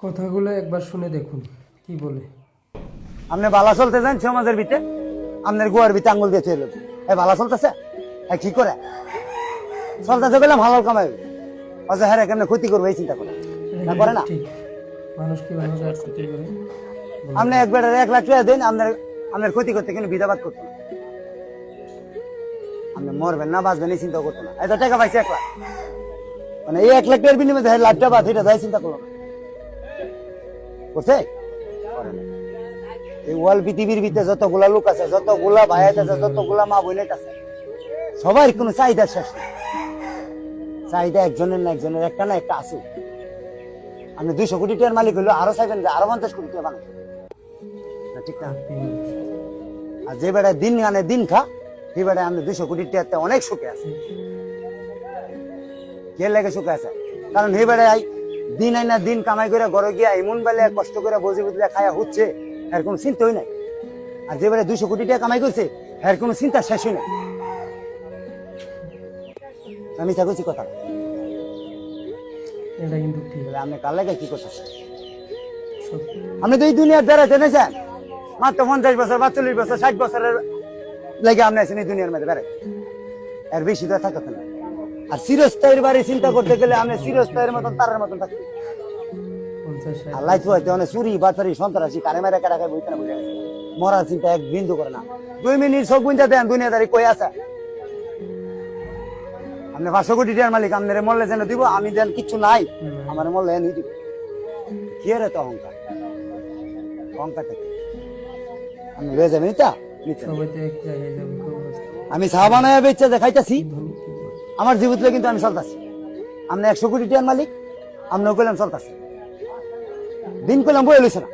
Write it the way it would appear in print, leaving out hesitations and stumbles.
কথাগুলো একবার শুনে দেখুন কি বলে। আপনি ভালো চলতে যান সমাজের ভিতরে, আপনার গোয়ার ভিতরে আঙ্গুল দিয়ে চলে এই ভালো চলতেছে, কি করে চলতেছে বললাম হালাল কামাই, অথচ হ্যাঁ কেমন ক্ষতি করবে এই চিন্তা করে না, করে না। ঠিক, মানুষ কি ভালো ক্ষতি করে। আপনি একবার 1 লাখ টাকা দেন, আপনার ক্ষতি করতে কিন্তু বিধাবাদ করতো না, আপনি মরবেন না বাঁচবেন এই চিন্তা করতো না। এত টাকা পাইছে 1 লাখ, মানে এই 1 লাখ টাকার বিনিময়ে লাখটা বাদ এটা যাই চিন্তা করলো না, করছে করে না। এই ওয়ার্ল্ড পৃথিবীর ভিতরে যতগুলা লোক আছে, যতগুলা ভাই আছে, যতগুলা মা বোনের আছে, সবার কোনো চাহিদা শেষ নেই। চাহিদা একজনের না একজনের, একটা না একটা আছে। আপনি 200 কোটি টাকার মালিক হইলো, আরো চাইবেন যে আরো 50 কোটি টাকা বানাই, ঠিক না? আর যে বেড়ায় দিন আনে দিন খা, সেই বেড়ায় আপনি 200 কোটি টাকাতে অনেক সুখে আছে। কে লেগে সুখে আছে? কারণ সেই বেড়ায় দিন আইনা দিন কামাই করে ঘরে গিয়া এমন বেলে কষ্ট করে বসে বুঝলে খায়া হচ্ছে, এর কোনো চিন্তাই নাই। আর যে বেড়ায় 200 কোটি টাকা কামাই করছে, এর কোনো চিন্তা শেষই নাই। আমি চা করছি কথা, এটা কিন্তু ঠিক। আপনি কার লেগে কি করতেছেন? আপনি তো এই দুনিয়ার বেড়াইতে নেছেন মাত্র 50 বছর বা 40 বছর 60 বছরের লেগে আপনি আছেন এই দুনিয়ার মধ্যে বেড়াই, এর বেশি তো থাকতে না। আর চিরস্থায়ীর বাড়ি চিন্তা করতে গেলে আপনি চিরস্থায়ীর মতন তারের মতন থাকতে। আল্লাহ তো হয়তো অনেক চুরি বাটপারি সন্ত্রাসী কারে মেরে কাটাকে বইতে না বুঝে গেছে, মরার চিন্তা এক বিন্দু করে না। 2 মিনিট সব গুঞ্জা দেন দুনিয়াদারি কই আছে। আপনি 500 কোটি টাকার মালিক, আপনার মরলে যেন দিব, আমি যেন কিছু নাই আমার মরলে এনে দিব। কি রে তো অহংকার, অহংকার থেকে আমি রয়ে যাবেন তা সবাই তো এক জায়গায় যাবে। আমি চা বানায় বেচা দেখাইতেছি আমার জীবিত কিন্তু আমি চলতেছি। আপনি 100 কোটি টাকার মালিক, আপনিও কইলাম চলতেছি, দিন কইলাম বই লইছে না।